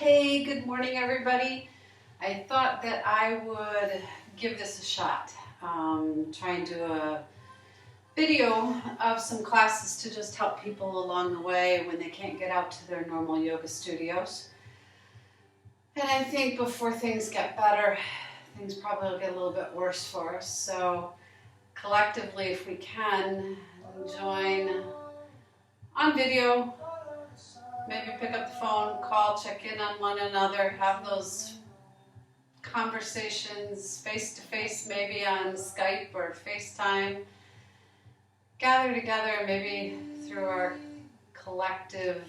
Hey, good morning everybody. I thought that I would give this a shot. Try and do a video of some classes to just help people along the way when they can't get out to their normal yoga studios. And I think before things get better, things probably will get a little bit worse for us. So collectively, if we can, join on video. Maybe pick up the phone, call, check in on one another, have those conversations face-to-face, maybe on Skype or FaceTime. Gather together, maybe through our collective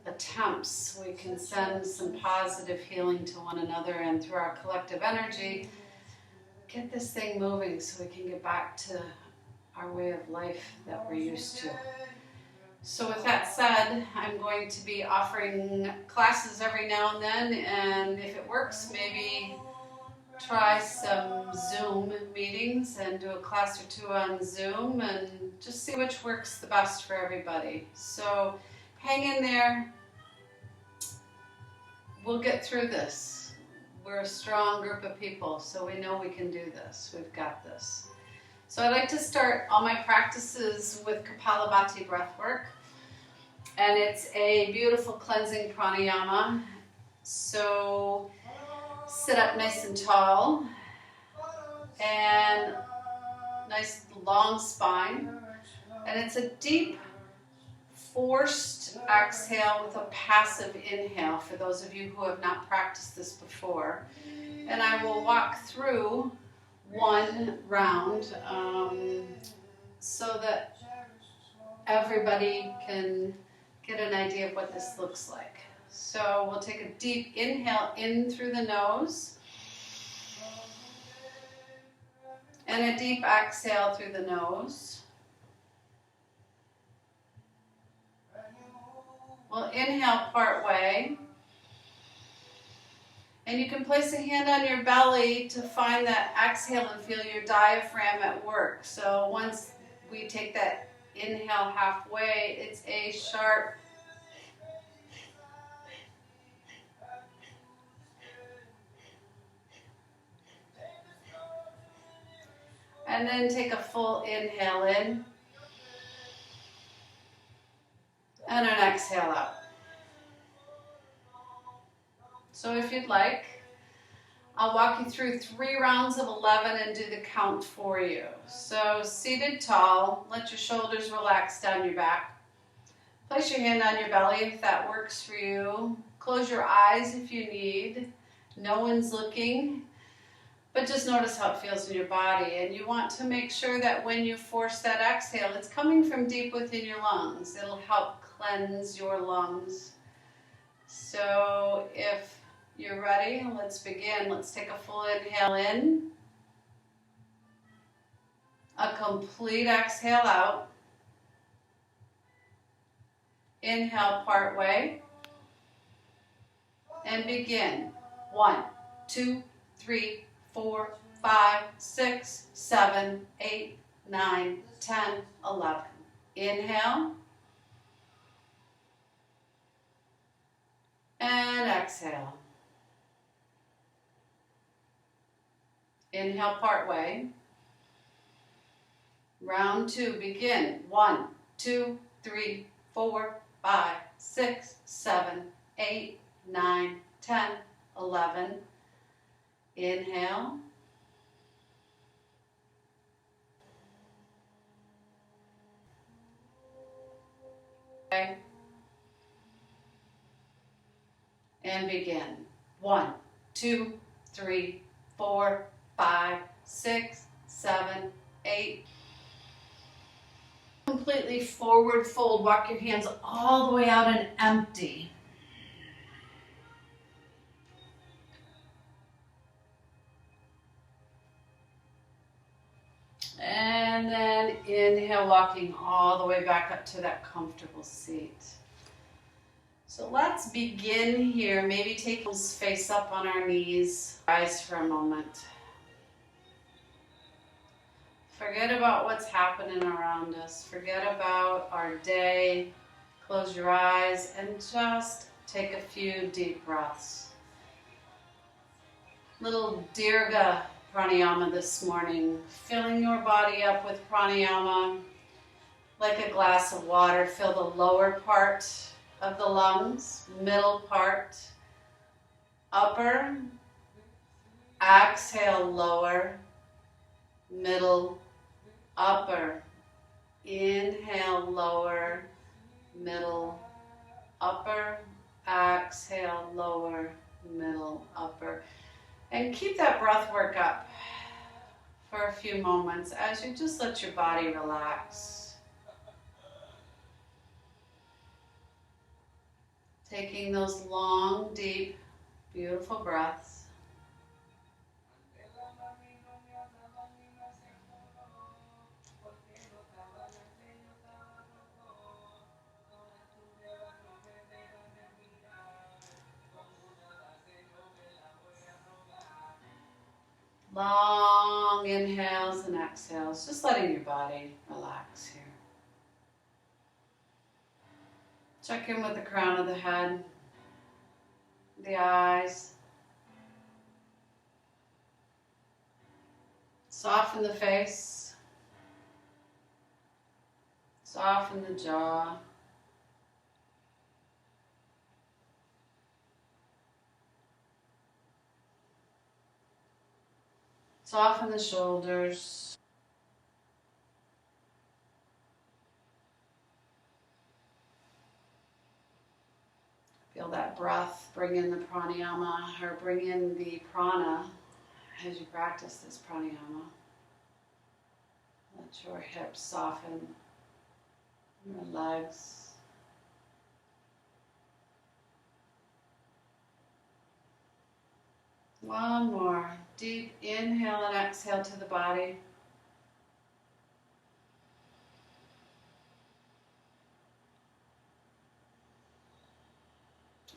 attempts, we can send some positive healing to one another, and through our collective energy, get this thing moving so we can get back to our way of life that we're used to. So with that said, I'm going to be offering classes every now and then, and if it works, maybe try some Zoom meetings and do a class or two on Zoom and just see which works the best for everybody. So hang in there. We'll get through this. We're a strong group of people, so we know we can do this. We've got this. So I'd like to start all my practices with Kapalabhati breath work. And it's a beautiful cleansing pranayama. So sit up nice and tall and nice long spine. And it's a deep forced exhale with a passive inhale for those of you who have not practiced this before. And I will walk through one round so that everybody can get an idea of what this looks like. So we'll take a deep inhale in through the nose and a deep exhale through the nose. We'll inhale part way, and you can place a hand on your belly to find that exhale and feel your diaphragm at work. So once we take that inhale halfway, it's a sharp and then take a full inhale in and an exhale out. So if you'd like, I'll walk you through 3 rounds of 11 and do the count for you. So seated tall, let your shoulders relax down your back. Place your hand on your belly if that works for you. Close your eyes if you need. No one's looking, but just notice how it feels in your body. And you want to make sure that when you force that exhale, it's coming from deep within your lungs. It'll help cleanse your lungs. So if you're ready, let's begin. Let's take a full inhale in, a complete exhale out. Inhale part way, and begin. 1, 2, 3, 4, 5, 6, 7, 8, 9, 10, 11. Inhale. And exhale. Inhale part way. Round 2, begin. 1, 2, 3, 4, 5, 6, 7, 8, 9, 10, 11. Inhale. Okay. And begin. 1, 2, 3, 4, 5, 6, 7, 8. Completely forward fold. Walk your hands all the way out and empty. And then inhale, walking all the way back up to that comfortable seat. So let's begin here. Maybe take us face up on our knees. Rise for a moment. Forget about what's happening around us. Forget about our day. Close your eyes and just take a few deep breaths. Little Dirga pranayama this morning, filling your body up with pranayama like a glass of water. Fill the lower part of the lungs, middle part, upper. Exhale, lower, middle, upper. Inhale, lower, middle, upper. Exhale, lower, middle, upper. And keep that breath work up for a few moments as you just let your body relax. Taking those long, deep, beautiful breaths. Long inhales and exhales, just letting your body relax here. Check in with the crown of the head, the eyes. Soften the face. Soften the jaw. Soften the shoulders. Feel that breath, bring in the pranayama, or bring in the prana as you practice this pranayama. Let your hips soften, your legs. One more. Deep inhale and exhale to the body.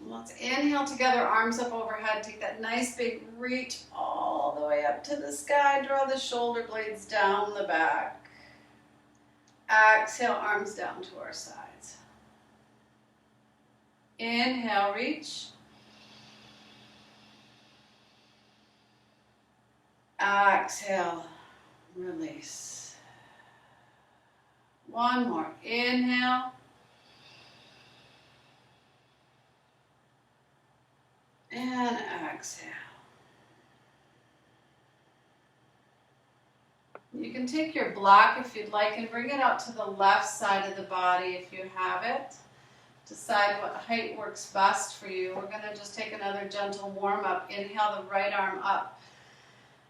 Let's inhale together, arms up overhead. Take that nice big reach all the way up to the sky. Draw the shoulder blades down the back. Exhale, arms down to our sides. Inhale, reach. Exhale, release. One more. Inhale. And exhale. You can take your block if you'd like and bring it out to the left side of the body if you have it. Decide what height works best for you. We're going to just take another gentle warm up. Inhale the right arm up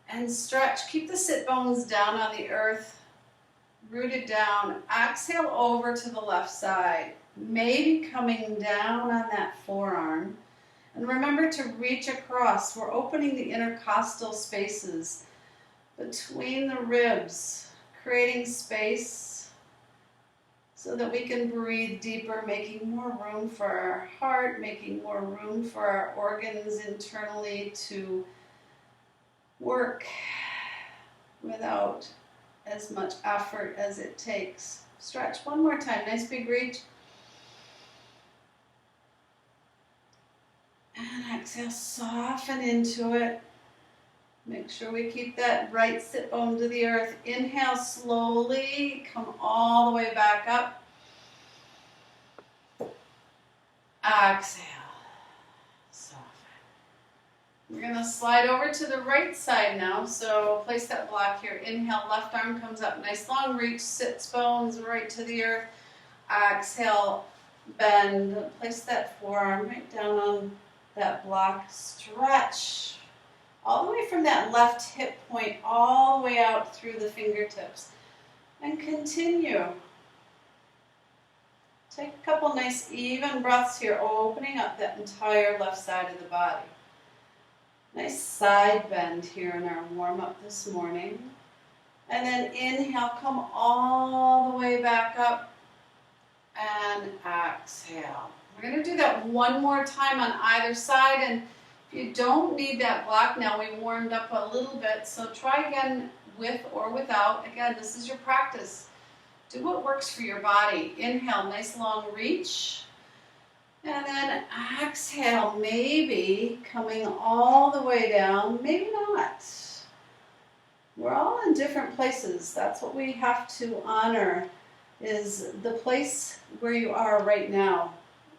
and stretch. Keep the sit bones down on the earth, rooted down. Exhale over to the left side, maybe coming down on that forearm. And remember to reach across. We're opening the intercostal spaces between the ribs, creating space so that we can breathe deeper, making more room for our heart, making more room for our organs internally to work without as much effort as it takes. Stretch one more time. Nice big reach. And exhale, soften into it. Make sure we keep that right sit bone to the earth. Inhale slowly, come all the way back up. Exhale, soften. We're going to slide over to the right side now. So place that block here. Inhale, left arm comes up. Nice long reach, sits bones right to the earth. Exhale, bend. Place that forearm right down on that block. Stretch all the way from that left hip point all the way out through the fingertips. And continue. Take a couple nice even breaths here, opening up that entire left side of the body. Nice side bend here in our warm-up this morning. And then inhale, come all the way back up. And exhale. We're going to do that one more time on either side. And if you don't need that block now, we warmed up a little bit. So try again with or without. Again, this is your practice. Do what works for your body. Inhale, nice long reach. And then exhale, maybe coming all the way down, maybe not. We're all in different places. That's what we have to honor, is the place where you are right now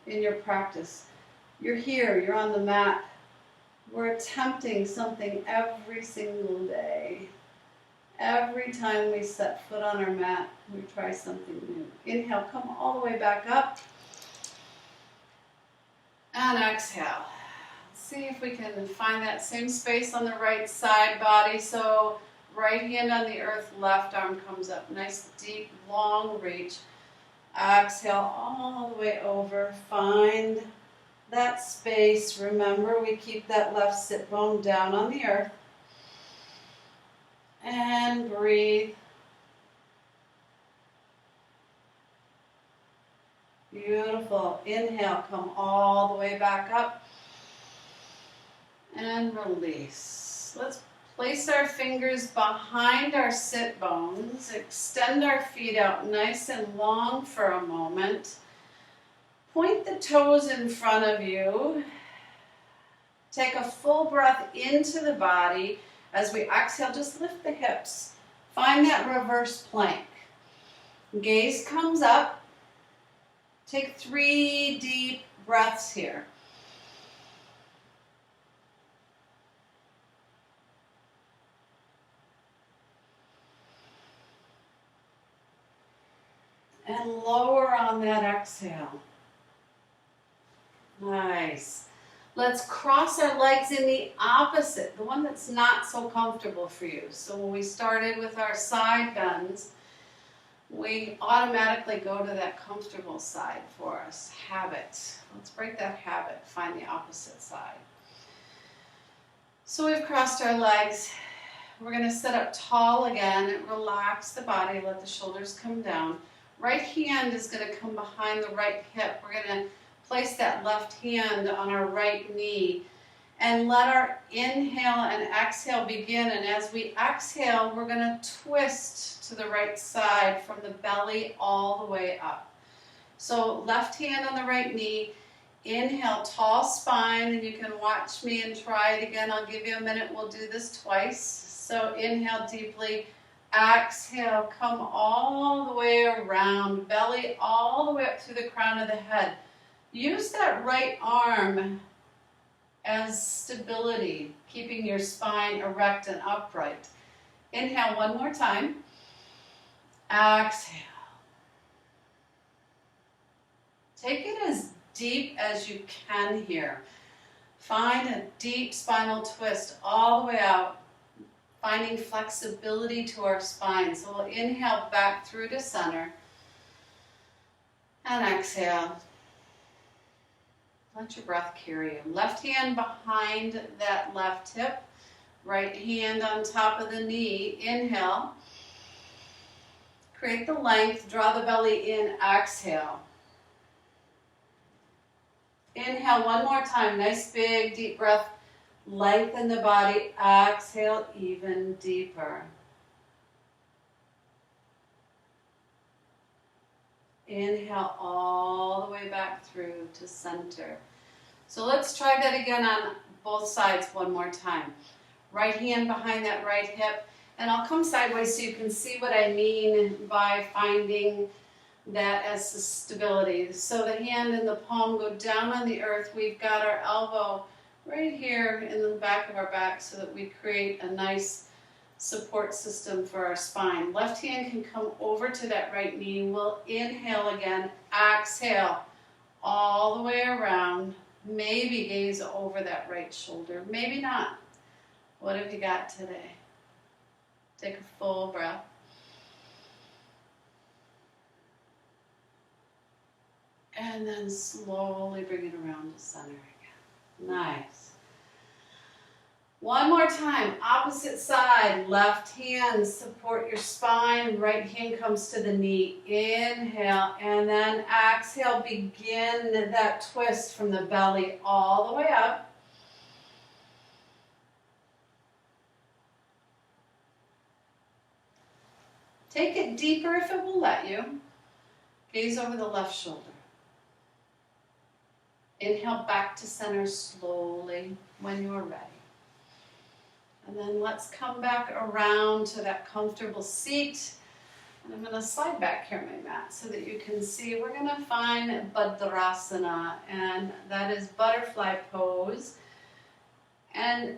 in your practice. You're here, you're on the mat. We're attempting something every single day. Every time we set foot on our mat, we try something new. Inhale, come all the way back up. And exhale. Let's see if we can find that same space on the right side body. So right hand on the earth, left arm comes up. Nice, deep, long reach. Exhale all the way over. Find that space. Remember, we keep that left sit bone down on the earth. And breathe. Beautiful. Inhale, come all the way back up. And release. Let's place our fingers behind our sit bones. Extend our feet out nice and long for a moment. Point the toes in front of you. Take a full breath into the body. As we exhale, just lift the hips. Find that reverse plank. Gaze comes up. Take 3 deep breaths here. And lower on that exhale. Nice. Let's cross our legs in the opposite, the one that's not so comfortable for you. So when we started with our side bends, we automatically go to that comfortable side for us. Habit. Let's break that habit. Find the opposite side. So we've crossed our legs. We're going to sit up tall again and relax the body. Let the shoulders come down. Right hand is going to come behind the right hip. We're going to place that left hand on our right knee and let our inhale and exhale begin. And as we exhale, we're going to twist to the right side from the belly all the way up. So left hand on the right knee, inhale, tall spine, and you can watch me and try it again. I'll give you a minute. We'll do this twice. So inhale deeply, exhale, come all the way around, belly all the way up through the crown of the head. Use that right arm as stability, keeping your spine erect and upright. Inhale one more time. Exhale. Take it as deep as you can here. Find a deep spinal twist all the way out, finding flexibility to our spine. So we'll inhale back through to center and exhale. Let your breath carry you. Left hand behind that left hip. Right hand on top of the knee. Inhale. Create the length. Draw the belly in. Exhale. Inhale one more time. Nice big deep breath. Lengthen the body. Exhale even deeper. Inhale all the way back through to center. So let's try that again on both sides one more time. Right hand behind that right hip. And I'll come sideways so you can see what I mean by finding that as stability. So the hand and the palm go down on the earth. We've got our elbow right here in the back of our back so that we create a nice support system for our spine. Left hand can come over to that right knee. We'll inhale again, exhale all the way around. Maybe gaze over that right shoulder, maybe not. What have you got today? Take a full breath. And then slowly bring it around to center again. Nice. One more time, opposite side, left hand, support your spine, right hand comes to the knee. Inhale, and then exhale, begin that twist from the belly all the way up. Take it deeper if it will let you. Gaze over the left shoulder. Inhale back to center slowly when you're ready. And then let's come back around to that comfortable seat. And I'm going to slide back here on my mat so that you can see. We're going to find Bhadrasana, and that is butterfly pose. And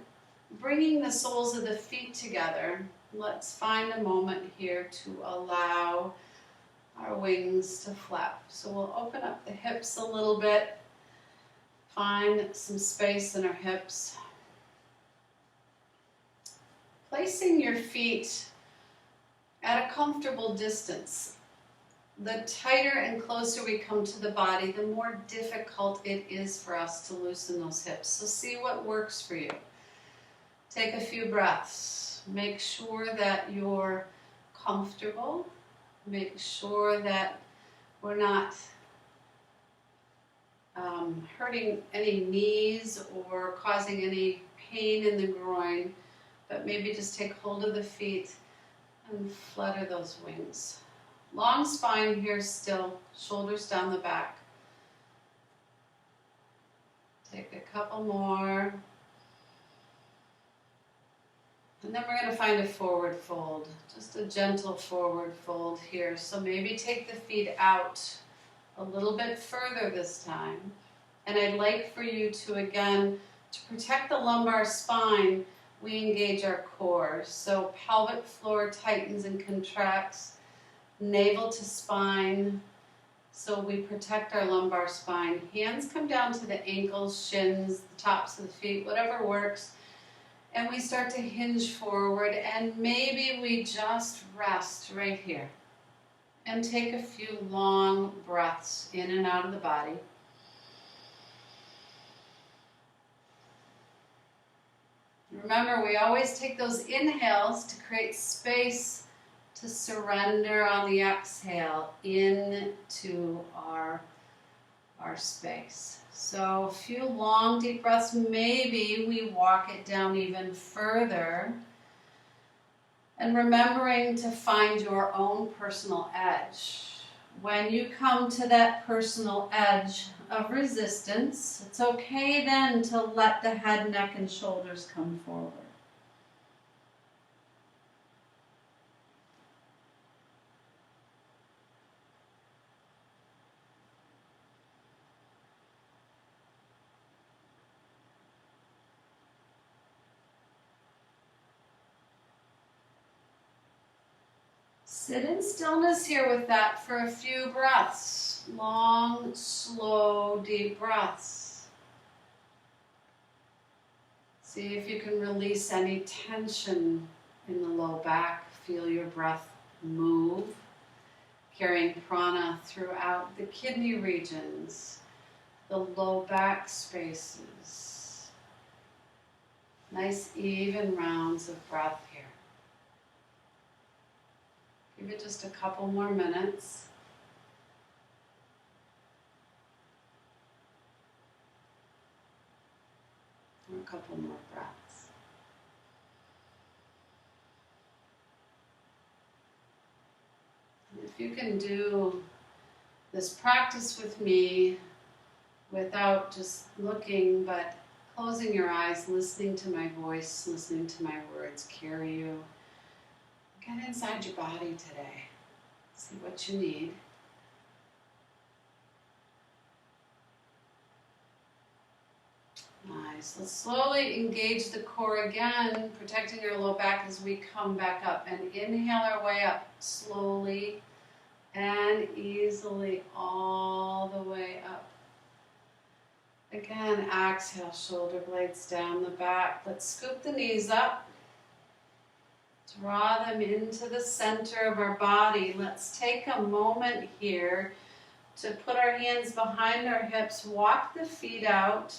bringing the soles of the feet together, let's find a moment here to allow our wings to flap. So we'll open up the hips a little bit, find some space in our hips. Placing your feet at a comfortable distance. The tighter and closer we come to the body, the more difficult it is for us to loosen those hips. So see what works for you. Take a few breaths. Make sure that you're comfortable. Make sure that we're not hurting any knees or causing any pain in the groin, but maybe just take hold of the feet and flutter those wings. Long spine here still, shoulders down the back. Take a couple more. And then we're going to find a forward fold, just a gentle forward fold here. So maybe take the feet out a little bit further this time. And I'd like for you to, again, to protect the lumbar spine, we engage our core. So pelvic floor tightens and contracts, navel to spine. So we protect our lumbar spine. Hands come down to the ankles, shins, the tops of the feet, whatever works. And we start to hinge forward, and maybe we just rest right here. And take a few long breaths in and out of the body. Remember, we always take those inhales to create space to surrender on the exhale into our space. So a few long deep breaths. Maybe we walk it down even further. And remembering to find your own personal edge. When you come to that personal edge of resistance, it's okay then to let the head, neck, and shoulders come forward. Sit in stillness here with that for a few breaths. Long, slow, deep breaths. See if you can release any tension in the low back. Feel your breath move, carrying prana throughout the kidney regions, the low back spaces. Nice even rounds of breath here. Give it just a couple more minutes. Or a couple more breaths. And if you can do this practice with me without just looking, but closing your eyes, listening to my voice, listening to my words carry you. Get inside your body today. See what you need. Nice. Let's slowly engage the core again, protecting your low back as we come back up. And inhale our way up slowly and easily all the way up. Again, exhale, shoulder blades down the back. Let's scoop the knees up. Draw them into the center of our body. Let's take a moment here to put our hands behind our hips, walk the feet out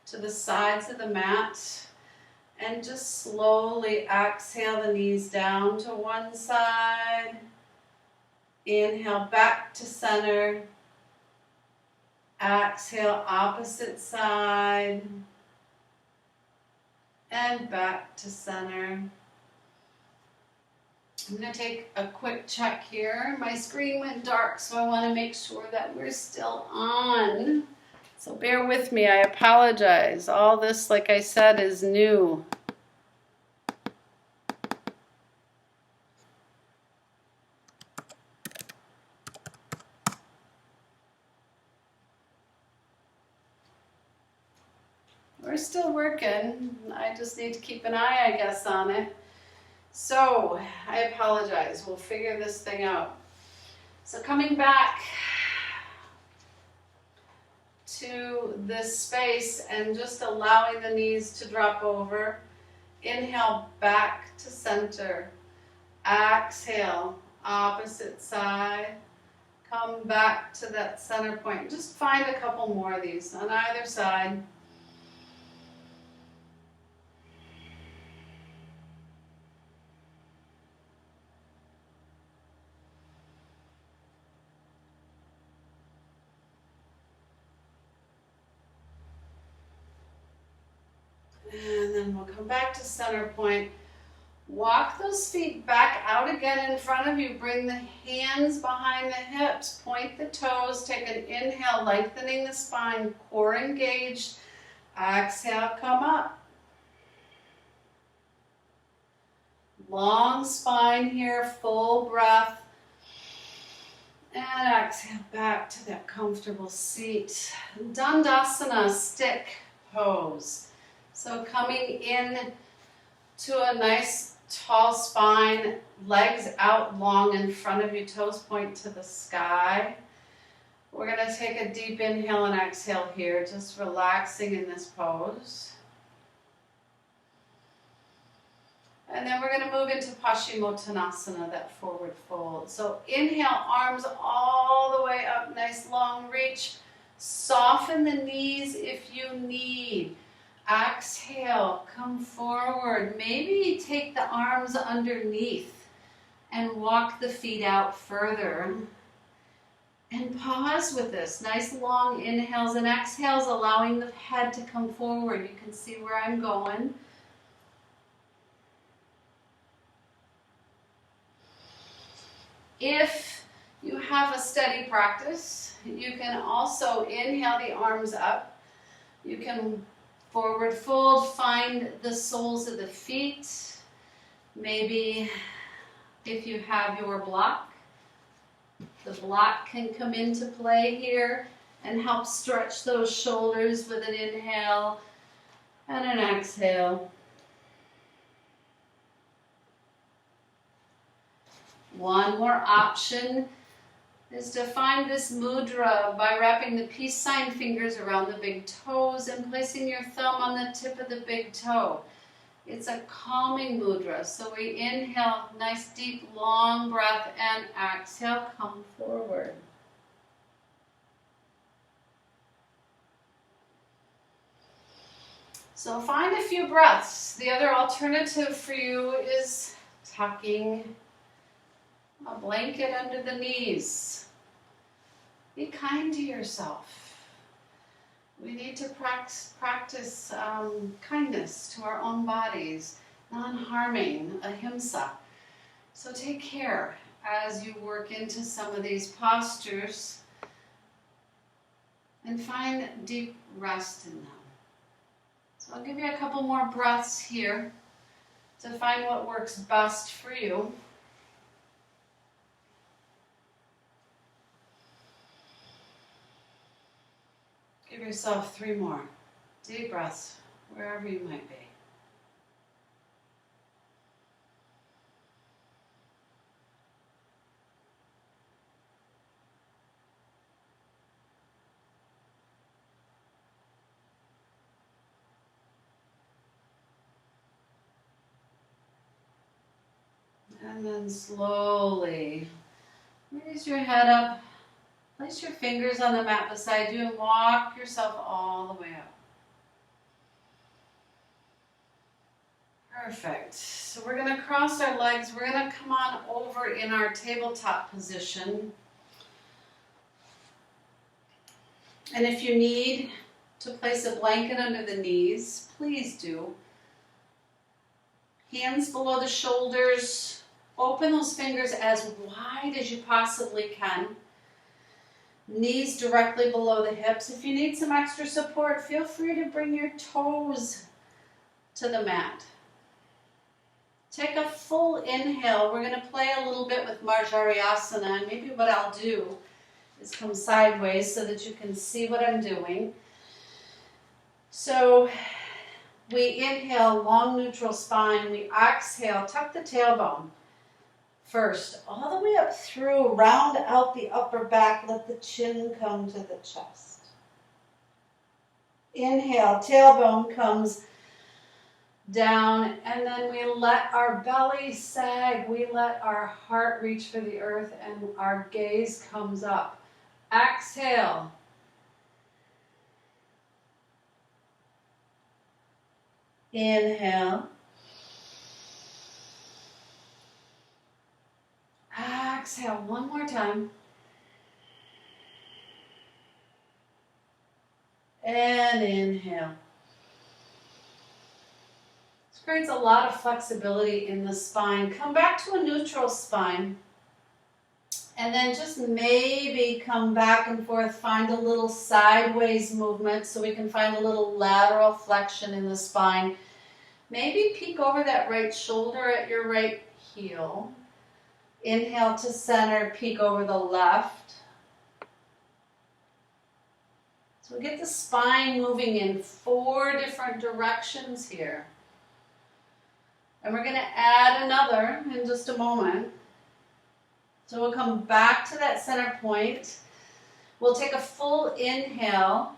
to the sides of the mat, and just slowly exhale the knees down to one side. Inhale back to center. Exhale opposite side. And back to center. I'm going to take a quick check here. My screen went dark, so I want to make sure that we're still on. So bear with me, I apologize. All this, like I said, is new. We're still working. I just need to keep an eye, I guess, on it. So, I apologize. We'll figure this thing out. So coming back to this space and just allowing the knees to drop over. Inhale, back to center. Exhale, opposite side. Come back to that center point. Just find a couple more of these on either side. And then we'll come back to center point. Walk those feet back out again in front of you. Bring the hands behind the hips. Point the toes. Take an inhale, lengthening the spine, core engaged. Exhale, come up. Long spine here, full breath. And exhale back to that comfortable seat. Dandasana, stick pose. So coming in to a nice tall spine, legs out long in front of you, toes point to the sky. We're going to take a deep inhale and exhale here, just relaxing in this pose. And then we're going to move into Paschimottanasana, that forward fold. So inhale, arms all the way up, nice long reach. Soften the knees if you need. Exhale, come forward. Maybe take the arms underneath and walk the feet out further. And pause with this. Nice long inhales and exhales, allowing the head to come forward. You can see where I'm going. If you have a steady practice, you can also inhale the arms up. You can forward fold, find the soles of the feet. Maybe if you have your block, the block can come into play here and help stretch those shoulders with an inhale and an exhale. One more option is to find this mudra by wrapping the peace sign fingers around the big toes and placing your thumb on the tip of the big toe. It's a calming mudra. So we inhale, nice deep long breath, and exhale, come forward. So find a few breaths. The other alternative for you is tucking a blanket under the knees. Be kind to yourself. We need to practice kindness to our own bodies, non-harming, ahimsa. So take care as you work into some of these postures and find deep rest in them. So I'll give you a couple more breaths here to find what works best for you. Give yourself 3 more deep breaths, wherever you might be. And then slowly raise your head up. Place your fingers on the mat beside you and walk yourself all the way up. Perfect. So we're going to cross our legs. We're going to come on over in our tabletop position. And if you need to place a blanket under the knees, please do. Hands below the shoulders, Open those fingers as wide as you possibly can. Knees directly below the hips. If you need some extra support, feel free to bring your toes to the mat. Take a full inhale. We're going to play a little bit with Marjariyasana, and maybe what I'll do is come sideways so that you can see what I'm doing. So we inhale, long neutral spine. We exhale, tuck the tailbone first, all the way up through, round out the upper back, let the chin come to the chest. Inhale, tailbone comes down, and then we let our belly sag, we let our heart reach for the earth, and our gaze comes up. Exhale. Inhale. Exhale one more time. And inhale. This creates a lot of flexibility in the spine. Come back to a neutral spine. And then just maybe come back and forth. Find a little sideways movement so we can find a little lateral flexion in the spine. Maybe peek over that right shoulder at your right heel. Inhale to center, peek over the left. So we get the spine moving in 4 different directions here. And we're going to add another in just a moment. So we'll come back to that center point. We'll take a full inhale,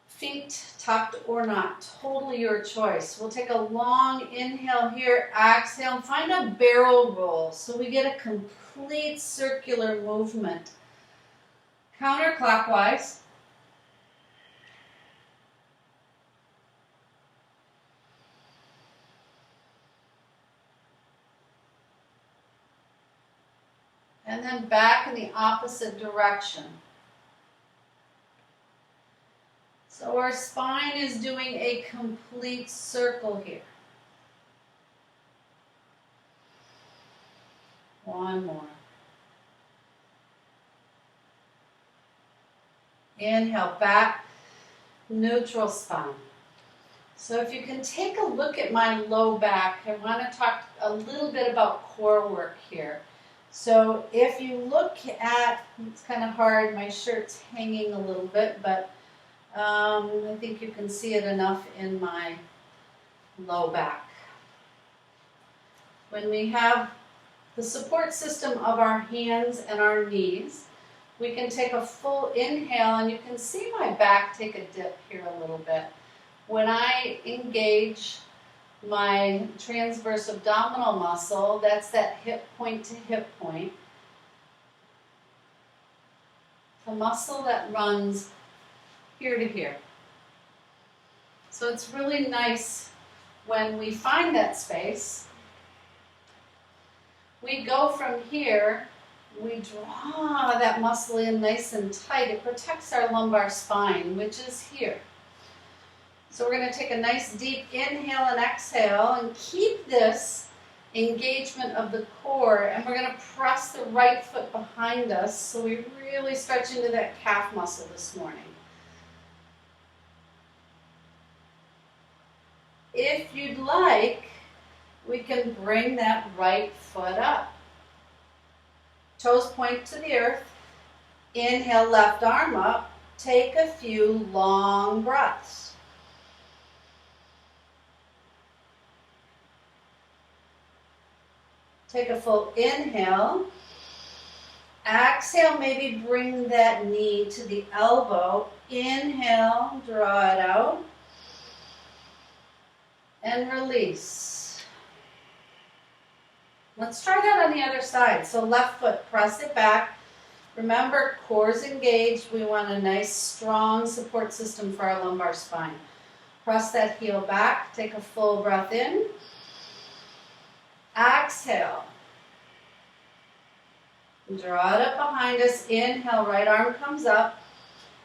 feet tucked or not, totally your choice. We'll take a long inhale here, exhale, and find a barrel roll so we get a complete circular movement. Counterclockwise. And then back in the opposite direction. So our spine is doing a complete circle here. One more. Inhale, back, neutral spine. So if you can take a look at my low back, I want to talk a little bit about core work here. So if you look at, it's kind of hard, my shirt's hanging a little bit, but I think you can see it enough in my low back. When we have the support system of our hands and our knees, we can take a full inhale, and you can see my back take a dip here a little bit. When I engage my transverse abdominal muscle, that's that hip point to hip point. The muscle that runs here to here. So it's really nice when we find that space. We go from here, we draw that muscle in nice and tight. It protects our lumbar spine, which is here. So we're going to take a nice deep inhale and exhale and keep this engagement of the core, and we're going to press the right foot behind us so we really stretch into that calf muscle this morning. If you'd like, we can bring that right foot up. Toes point to the earth. Inhale, left arm up. Take a few long breaths. Take a full inhale. Exhale, maybe bring that knee to the elbow. Inhale, draw it out. And release. Let's try that on the other side. So left foot, press it back. Remember, core's engaged. We want a nice, strong support system for our lumbar spine. Press that heel back. Take a full breath in. Exhale. Draw it up behind us. Inhale, right arm comes up.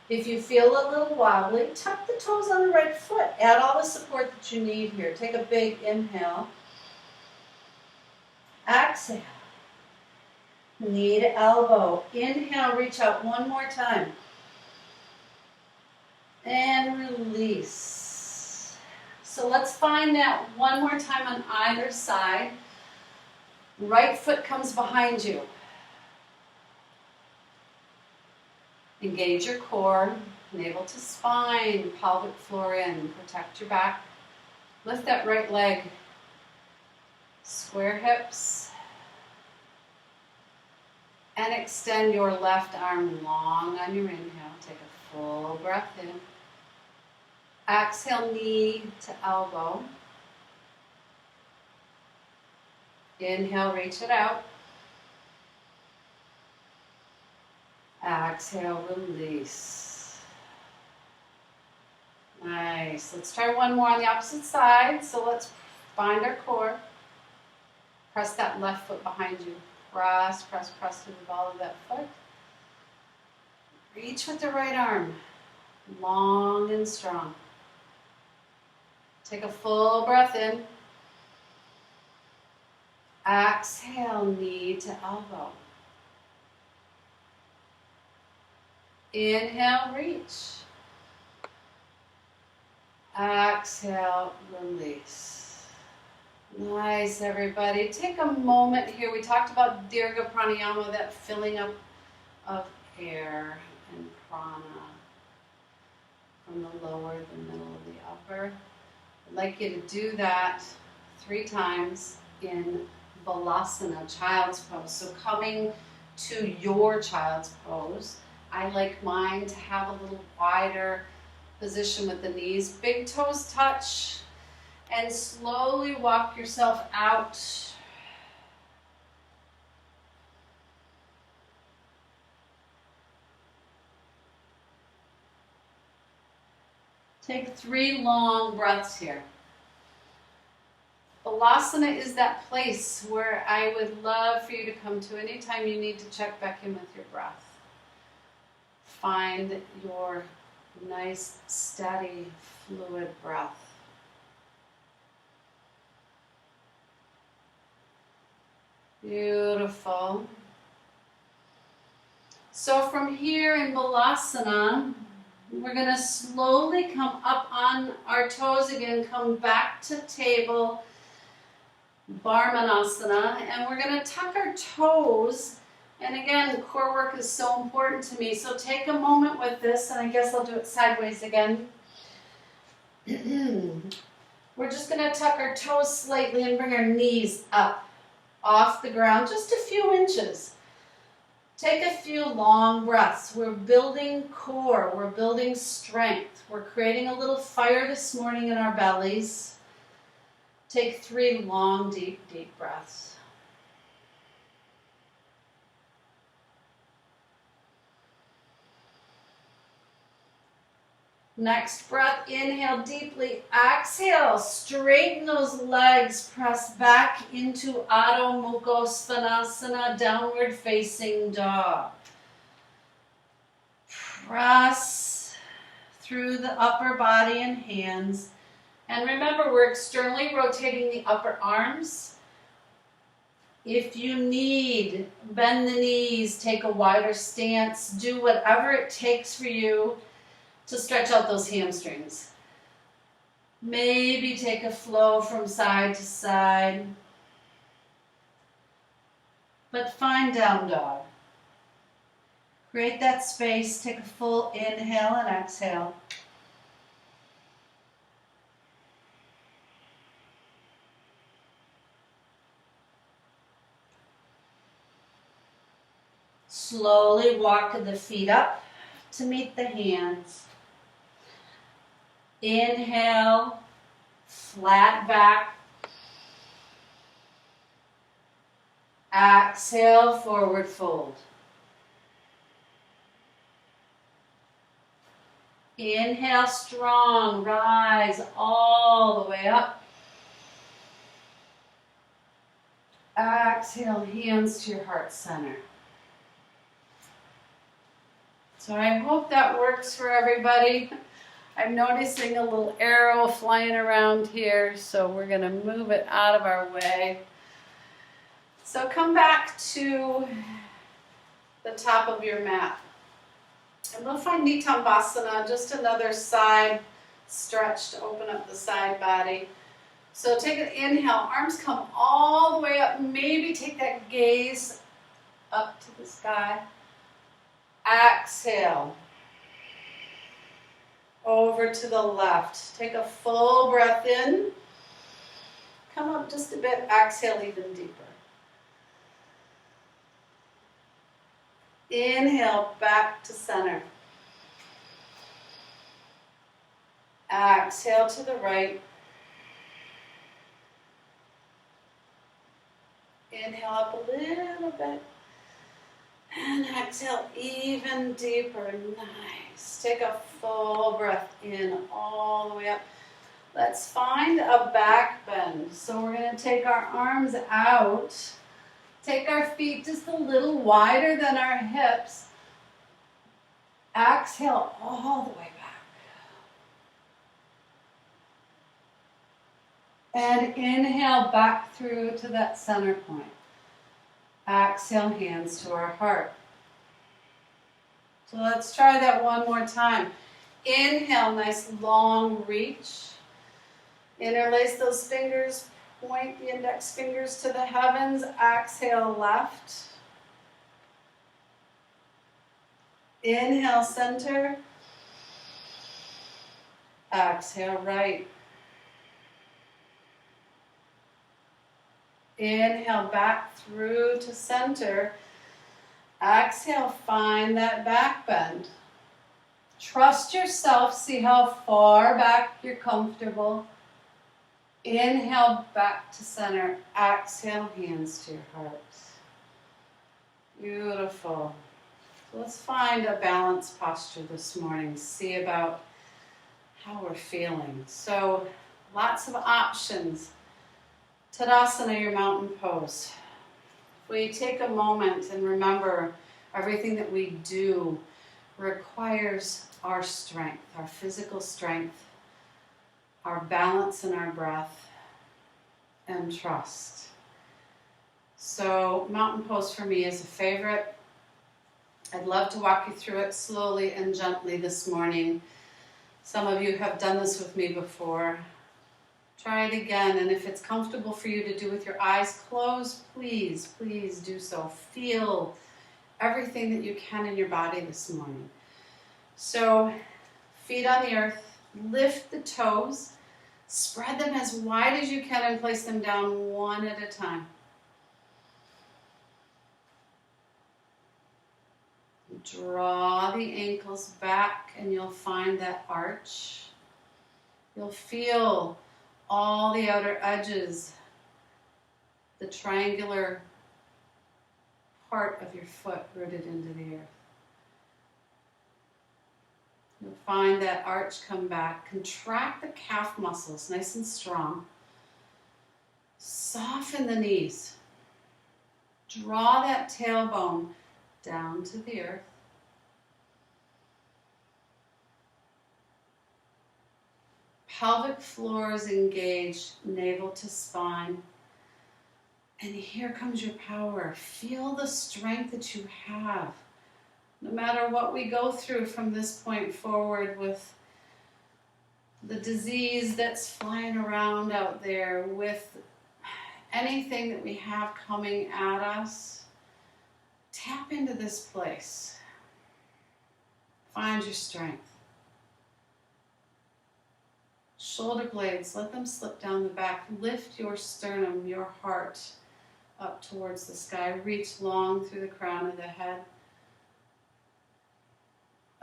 If you feel a little wobbly, tuck the toes on the right foot. Add all the support that you need here. Take a big inhale. Exhale. Knee to elbow. Inhale, reach out one more time. And release. So let's find that one more time on either side. Right foot comes behind you. Engage your core, navel to spine, pelvic floor in. Protect your back. Lift that right leg. Square hips. And extend your left arm long on your inhale. Take a full breath in. Exhale, knee to elbow. Inhale, reach it out. Exhale, release. Nice. Let's try one more on the opposite side. So let's find our core. Press that left foot behind you. Press, press, press through the ball of that foot. Reach with the right arm. Long and strong. Take a full breath in. Exhale, knee to elbow. Inhale, reach. Exhale, release. Nice, everybody. Take a moment here. We talked about Dirga Pranayama, that filling up of air and prana from the lower, the middle, and the upper. I'd like you to do that 3 times in Balasana, child's pose. So coming to your child's pose, I like mine to have a little wider position with the knees. Big toes touch, and slowly walk yourself out. Take 3 long breaths here. Balasana is that place where I would love for you to come to anytime you need to check back in with your breath. Find your nice, steady, fluid breath. Beautiful. So from here in Balasana, we're going to slowly come up on our toes again, come back to table, Barmanasana, and we're going to tuck our toes. And again, core work is so important to me, so take a moment with this, and I guess I'll do it sideways again. We're just going to tuck our toes slightly and bring our knees up off the ground, just a few inches. Take a few long breaths. We're building core, we're building strength. We're creating a little fire this morning in our bellies. Take 3 long, deep, deep breaths. Next breath, inhale deeply, exhale, straighten those legs, press back into Adho Mukha Svanasana, downward facing dog. Press through the upper body and hands. And remember, we're externally rotating the upper arms. If you need, bend the knees, take a wider stance, do whatever it takes for you to stretch out those hamstrings. Maybe take a flow from side to side. But find down dog. Create that space. Take a full inhale and exhale. Slowly walk the feet up to meet the hands. Inhale, flat back. Exhale, forward fold. Inhale, strong, rise all the way up. Exhale, hands to your heart center. So I hope that works for everybody. I'm noticing a little arrow flying around here, so we're going to move it out of our way. So come back to the top of your mat. And we'll find Nittambasana, just another side stretch to open up the side body. So take an inhale, arms come all the way up. Maybe take that gaze up to the sky. Exhale. Over to the left. Take a full breath in. Come up just a bit. Exhale even deeper. Inhale back to center. Exhale to the right. Inhale up a little bit. And exhale even deeper. Nice. Take a full breath in all the way up. Let's find a back bend. So we're going to take our arms out. Take our feet just a little wider than our hips. Exhale all the way back. And inhale back through to that center point. Exhale, hands to our heart. So let's try that one more time. Inhale, nice long reach. Interlace those fingers, point the index fingers to the heavens. Exhale, left. Inhale, center. Exhale, right. Inhale, back through to center. Exhale, find that back bend. Trust yourself, see how far back you're comfortable. Inhale, back to center. Exhale, hands to your heart. Beautiful. So let's find a balanced posture this morning. See about how we're feeling. So lots of options. Tadasana, your mountain pose. If we take a moment and remember everything that we do requires our strength, our physical strength, our balance and our breath, and trust. So mountain pose for me is a favorite. I'd love to walk you through it slowly and gently this morning. Some of you have done this with me before. Try it again, and if it's comfortable for you to do with your eyes closed, please, please do so. Feel everything that you can in your body this morning. So, feet on the earth, lift the toes, spread them as wide as you can and place them down one at a time. Draw the ankles back and you'll find that arch. You'll feel all the outer edges, the triangular part of your foot rooted into the earth. You'll find that arch come back. Contract the calf muscles nice and strong. Soften the knees. Draw that tailbone down to the earth. Pelvic floor is engaged, navel to spine. And here comes your power. Feel the strength that you have. No matter what we go through from this point forward with the disease that's flying around out there, with anything that we have coming at us, tap into this place. Find your strength. Shoulder blades, let them slip down the back. Lift your sternum, your heart, up towards the sky. Reach long through the crown of the head.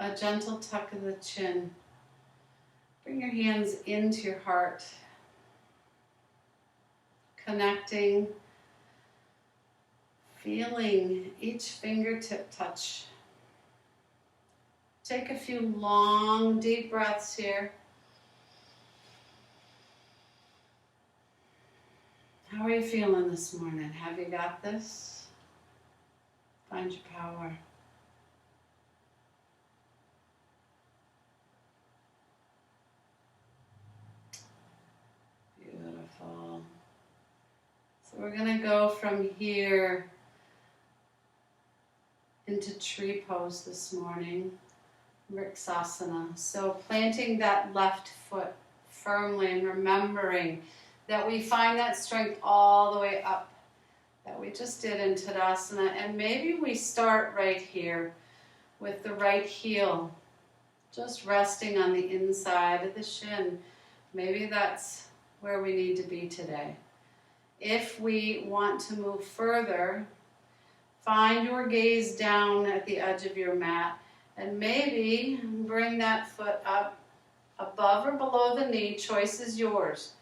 A gentle tuck of the chin. Bring your hands into your heart. Connecting, feeling each fingertip touch. Take a few long, deep breaths here. How are you feeling this morning? Have you got this? Find your power. Beautiful. So we're going to go from here into tree pose this morning, Svastha. So planting that left foot firmly and remembering that we find that strength all the way up that we just did in Tadasana. And maybe we start right here with the right heel just resting on the inside of the shin. Maybe that's where we need to be today. If we want to move further, find your gaze down at the edge of your mat and maybe bring that foot up above or below the knee. Choice is yours.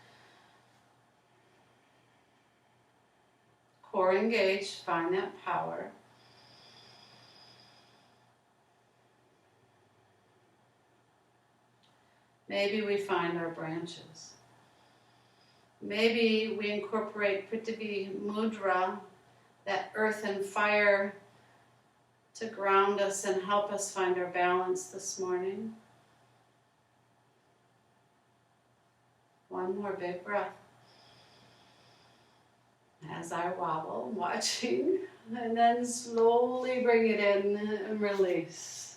Core engaged, find that power. Maybe we find our branches. Maybe we incorporate Prithvi Mudra, that earth and fire, to ground us and help us find our balance this morning. One more big breath. As I wobble, watching, and then slowly bring it in and release.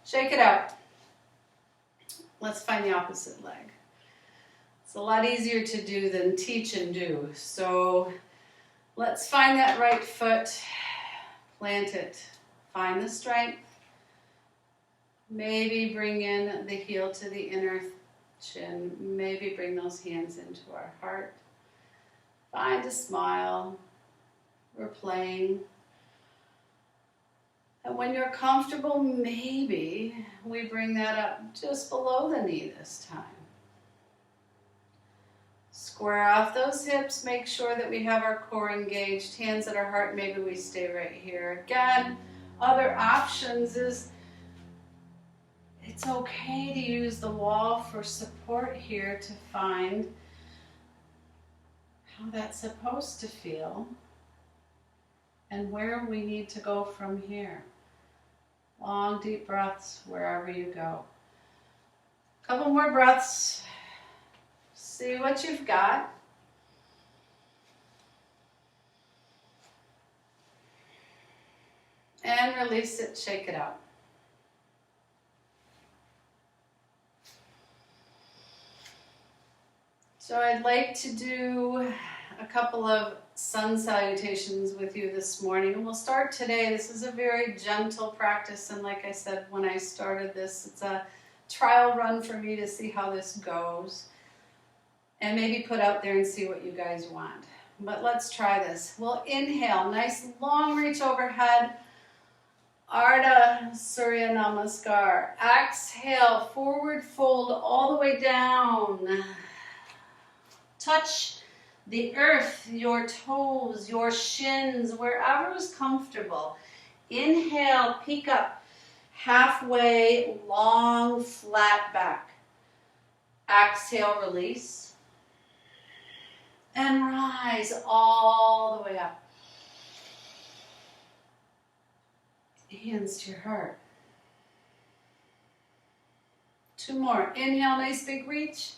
Shake it out. Let's find the opposite leg. It's a lot easier to do than teach and do. So let's find that right foot, plant it, find the strength. Maybe bring in the heel to the inner chin. Maybe bring those hands into our heart. Find a smile. We're playing. And when you're comfortable, maybe we bring that up just below the knee this time. Square off those hips. Make sure that we have our core engaged. Hands at our heart. Maybe we stay right here. Again, other options is it's okay to use the wall for support here to find how that's supposed to feel and where we need to go from here. Long, deep breaths wherever you go. Couple more breaths. See what you've got. And release it, shake it out. So I'd like to do a couple of sun salutations with you this morning. And we'll start today. This is a very gentle practice. And like I said, when I started this, it's a trial run for me to see how this goes. And maybe put out there and see what you guys want. But let's try this. We'll inhale, nice long reach overhead. Ardha Surya Namaskar. Exhale, forward fold all the way down. Touch the earth, your toes, your shins, wherever is comfortable. Inhale, peek up. Halfway, long, flat back. Exhale, release. And rise all the way up. Hands to your heart. Two more. Inhale, nice big reach.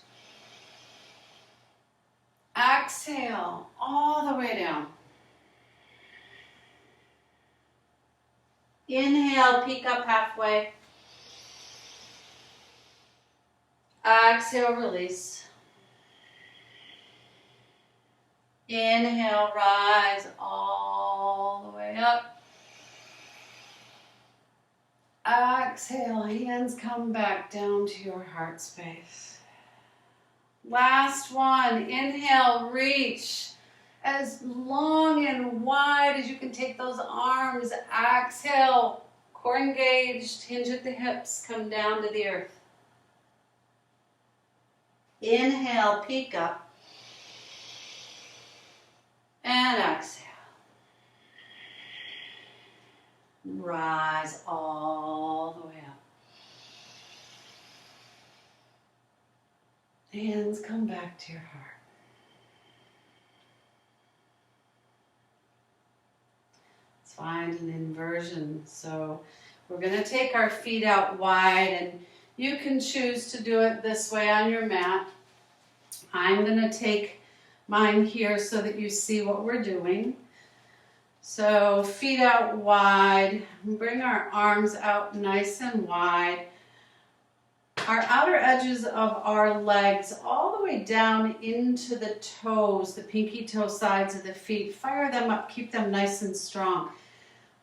Exhale, all the way down. Inhale, peek up halfway. Exhale, release. Inhale, rise all the way up. Exhale, hands come back down to your heart space. Last one. Inhale, reach as long and wide as you can take those arms. Exhale, core engaged, hinge at the hips, come down to the earth. Inhale, peek up. And exhale. Rise all the way up. Hands come back to your heart. Let's find an inversion. So we're going to take our feet out wide, and you can choose to do it this way on your mat. I'm going to take mine here so that you see what we're doing. So feet out wide, bring our arms out nice and wide. Our outer edges of our legs all the way down into the toes, the pinky toe sides of the feet. Fire them up, keep them nice and strong.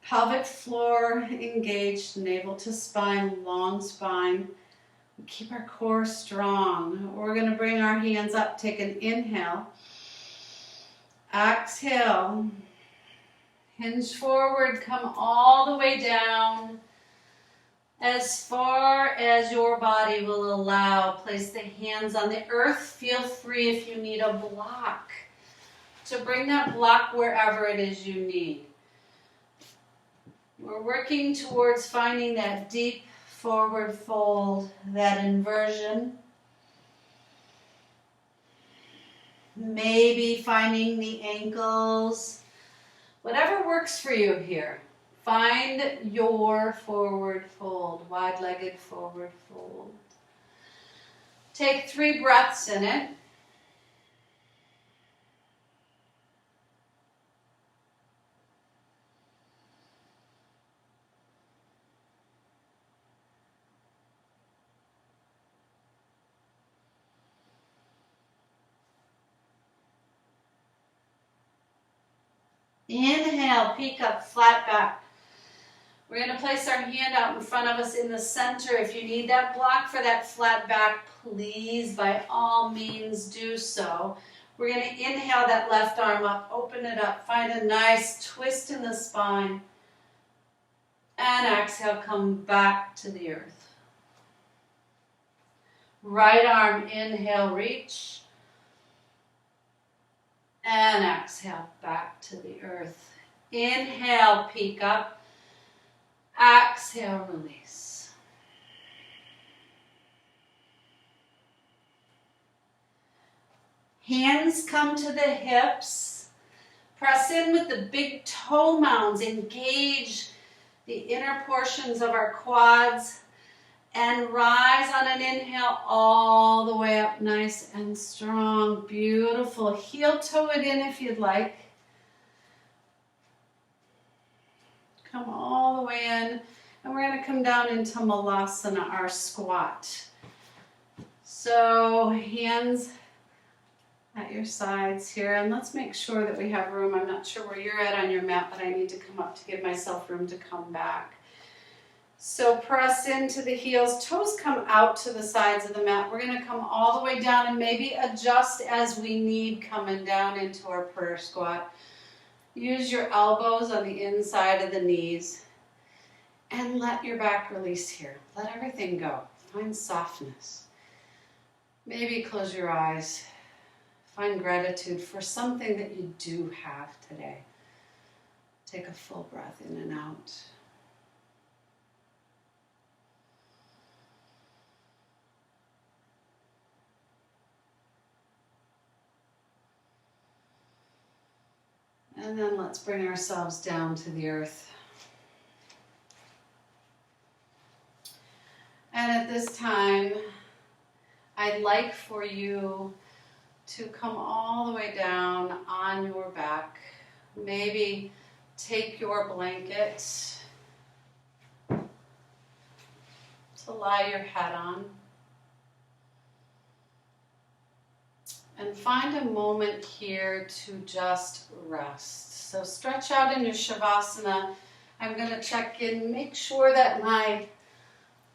Pelvic floor engaged, navel to spine, long spine. Keep our core strong. We're going to bring our hands up, take an inhale. Exhale. Hinge forward, come all the way down. As far as your body will allow, place the hands on the earth. Feel free if you need a block to bring that block wherever it is you need. We're working towards finding that deep forward fold, that inversion. Maybe finding the ankles. Whatever works for you here. Find your forward fold, wide-legged forward fold. Take 3 breaths in it. Inhale, peek up, flat back. We're going to place our hand out in front of us in the center. If you need that block for that flat back, please, by all means, do so. We're going to inhale that left arm up, open it up, find a nice twist in the spine. And exhale, come back to the earth. Right arm, inhale, reach. And exhale, back to the earth. Inhale, peek up. Exhale, release. Hands come to the hips. Press in with the big toe mounds. Engage the inner portions of our quads. And rise on an inhale all the way up, nice and strong. Beautiful. Heel toe it in if you'd like. Come all the way in, and we're going to come down into Malasana, our squat. So hands at your sides here, and let's make sure that we have room. I'm not sure where you're at on your mat, but I need to come up to give myself room to come back. So press into the heels, toes come out to the sides of the mat. We're going to come all the way down and maybe adjust as we need coming down into our prayer squat. Use your elbows on the inside of the knees and let your back release here. Let everything go. Find softness. Maybe close your eyes. Find gratitude for something that you do have today. Take a full breath in and out. And then let's bring ourselves down to the earth. And at this time, I'd like for you to come all the way down on your back. Maybe take your blanket to lie your head on. And find a moment here to just rest. So stretch out in your Savasana. I'm going to check in, make sure that my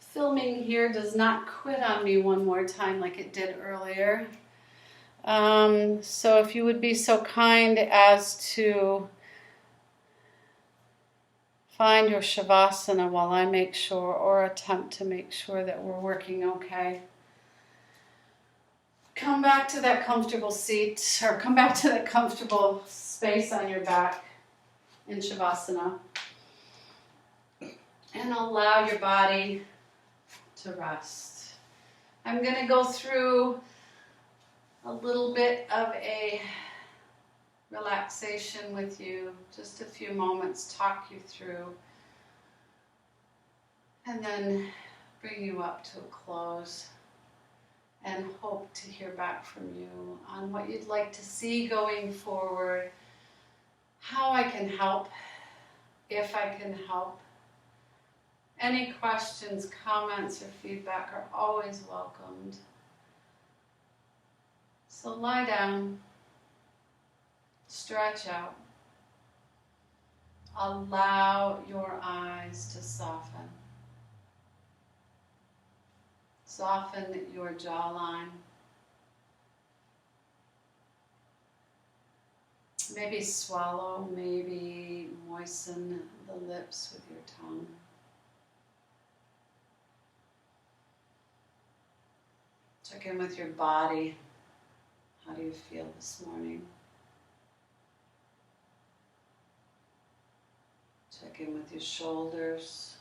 filming here does not quit on me one more time like it did earlier. So if you would be so kind as to find your Savasana while I make sure, or attempt to make sure that we're working okay. Come back to that comfortable seat, or come back to that comfortable space on your back in Shavasana. And allow your body to rest. I'm going to go through a little bit of a relaxation with you, just a few moments, talk you through, and then bring you up to a close. And and hope to hear back from you on what you'd like to see going forward, how I can help, if I can help. Any questions, comments, or feedback are always welcomed. So lie down, stretch out, allow your eyes to soften. Soften your jawline. Maybe swallow, maybe moisten the lips with your tongue. Check in with your body. How do you feel this morning? Check in with your shoulders.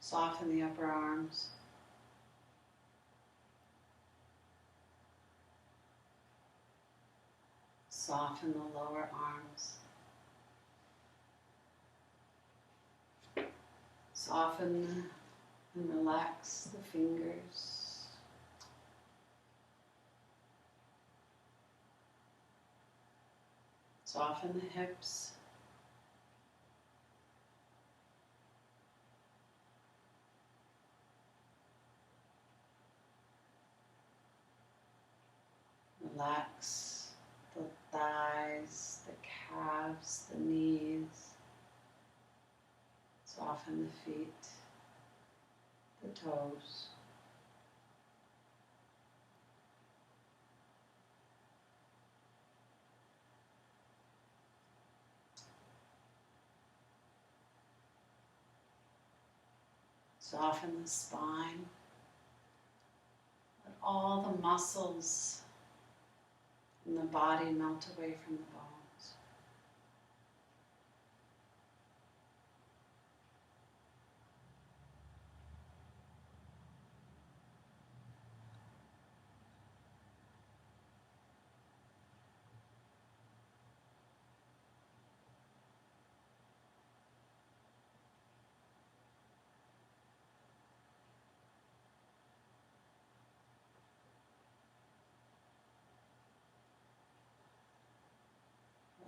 Soften the upper arms. Soften the lower arms. Soften and relax the fingers. Soften the hips. Relax the thighs, the calves, the knees. Soften the feet, the toes. Soften the spine. Let all the muscles in the body melt away from the bones.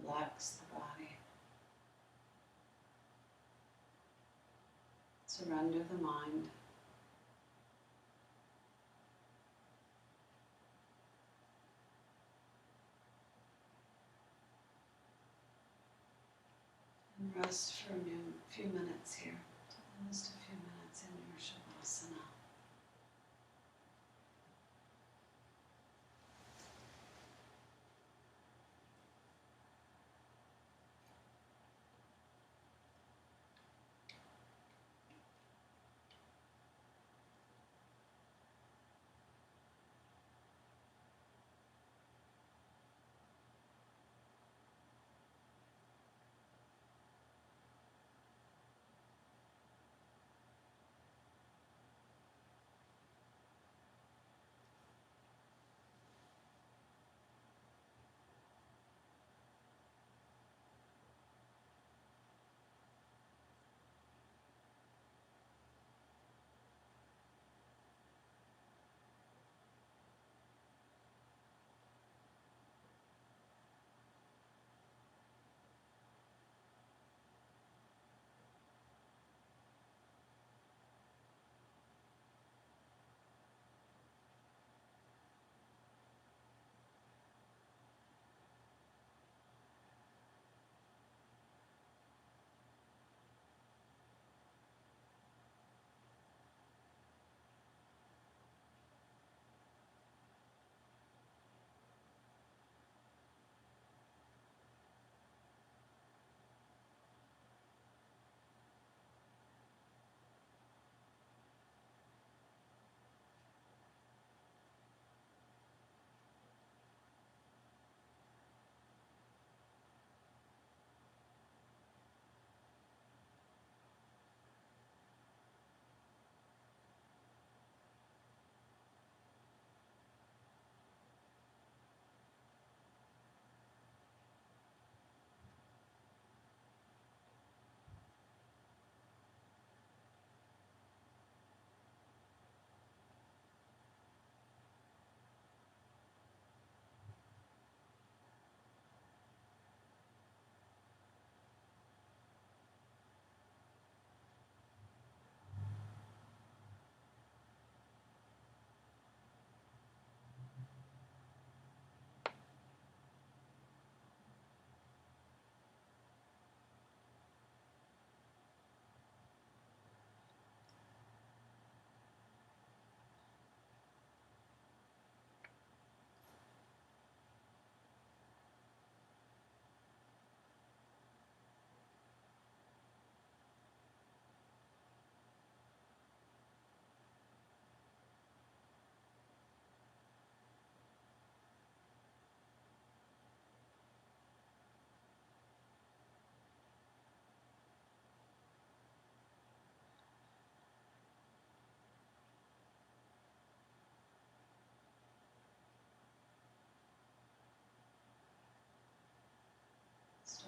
Relax the body. Surrender the mind. And rest for a few minutes here. Just a few minutes in your Savasana.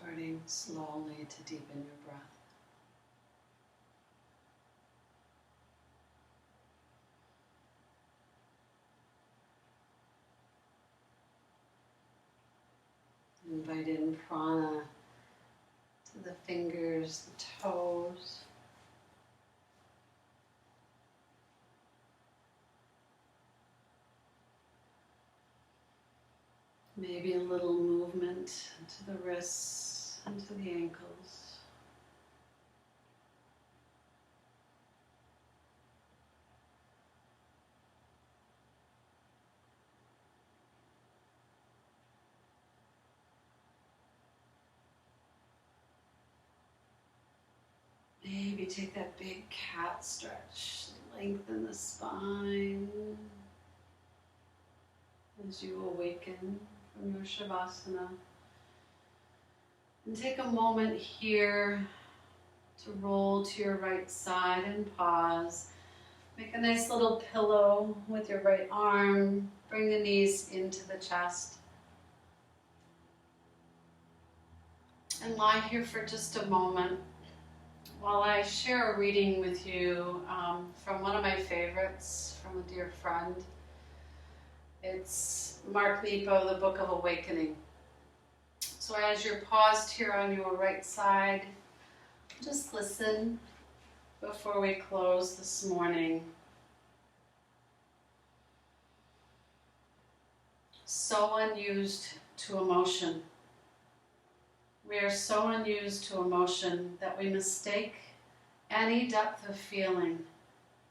Starting slowly to deepen your breath. Invite in prana to the fingers, the toes. Maybe a little movement to the wrists and to the ankles. Maybe take that big cat stretch, lengthen the spine as you awaken from your Shavasana. And take a moment here to roll to your right side and pause. Make a nice little pillow with your right arm. Bring the knees into the chest. And lie here for just a moment while I share a reading with you from one of my favorites, from a dear friend. It's Mark Nepo, The Book of Awakening. So as you're paused here on your right side, just listen before we close this morning. So unused to emotion. We are so unused to emotion that we mistake any depth of feeling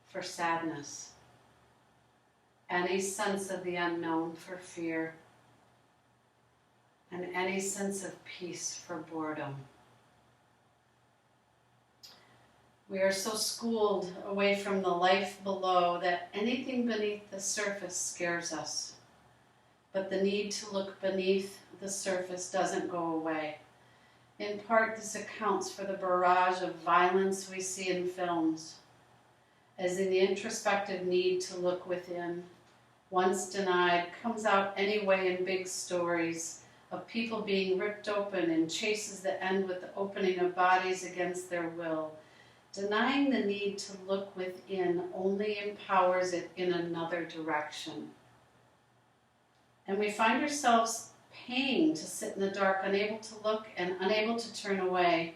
for sadness, any sense of the unknown for fear, and any sense of peace for boredom. We are so schooled away from the life below that anything beneath the surface scares us. But the need to look beneath the surface doesn't go away. In part, this accounts for the barrage of violence we see in films, as in the introspective need to look within, once denied, comes out anyway in big stories of people being ripped open in chases that end with the opening of bodies against their will. Denying the need to look within only empowers it in another direction. And we find ourselves paying to sit in the dark, unable to look and unable to turn away,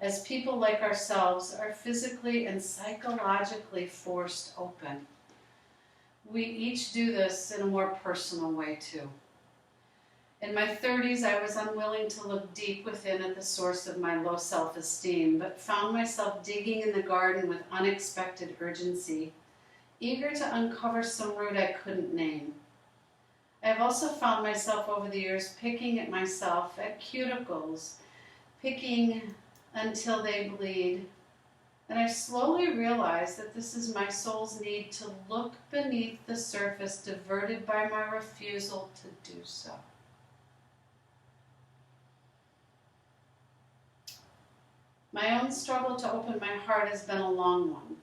as people like ourselves are physically and psychologically forced open. We each do this in a more personal way too. In my 30s, I was unwilling to look deep within at the source of my low self-esteem, but found myself digging in the garden with unexpected urgency, eager to uncover some root I couldn't name. I have also found myself over the years picking at myself, at cuticles, picking until they bleed. And I slowly realized that this is my soul's need to look beneath the surface, diverted by my refusal to do so. My own struggle to open my heart has been a long one.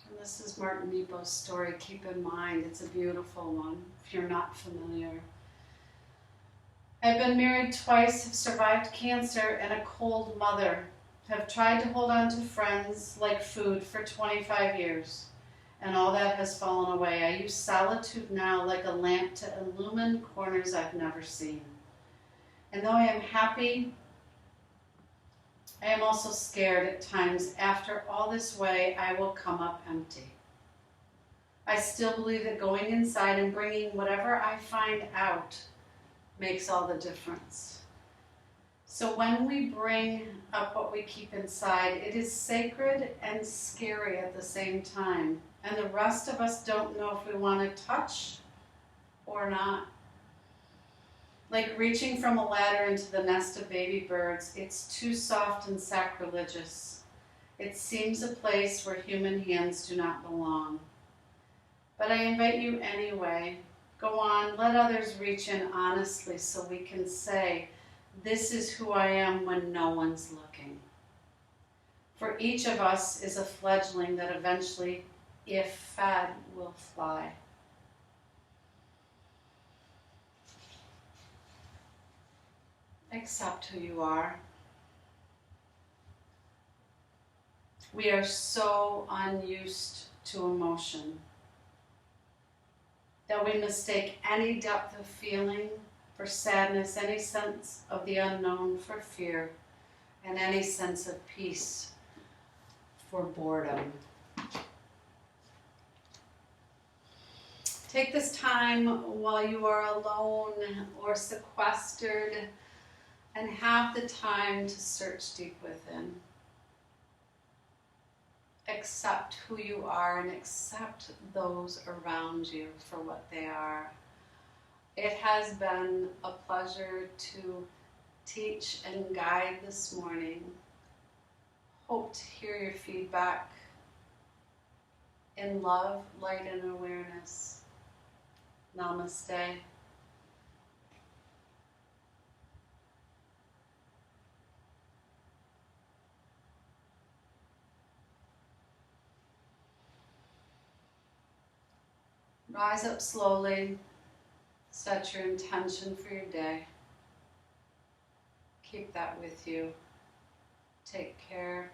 And this is Mark Nepo's story. Keep in mind, it's a beautiful one, if you're not familiar. I've been married twice, have survived cancer, and a cold mother. Have tried to hold on to friends like food for 25 years, and all that has fallen away. I use solitude now like a lamp to illumine corners I've never seen. And though I am happy, I am also scared at times. After all this way, I will come up empty. I still believe that going inside and bringing whatever I find out makes all the difference. So when we bring up what we keep inside, it is sacred and scary at the same time. And the rest of us don't know if we want to touch or not. Like reaching from a ladder into the nest of baby birds, it's too soft and sacrilegious. It seems a place where human hands do not belong. But I invite you anyway. Go on, let others reach in honestly so we can say, this is who I am when no one's looking. For each of us is a fledgling that eventually, if fed, will fly. Accept who you are. We are so unused to emotion that we mistake any depth of feeling for sadness, any sense of the unknown for fear, and any sense of peace for boredom. Take this time while you are alone or sequestered and have the time to search deep within. Accept who you are and accept those around you for what they are. It has been a pleasure to teach and guide this morning. Hope to hear your feedback in love, light, and awareness. Namaste. Rise up slowly. Set your intention for your day. Keep that with you. Take care.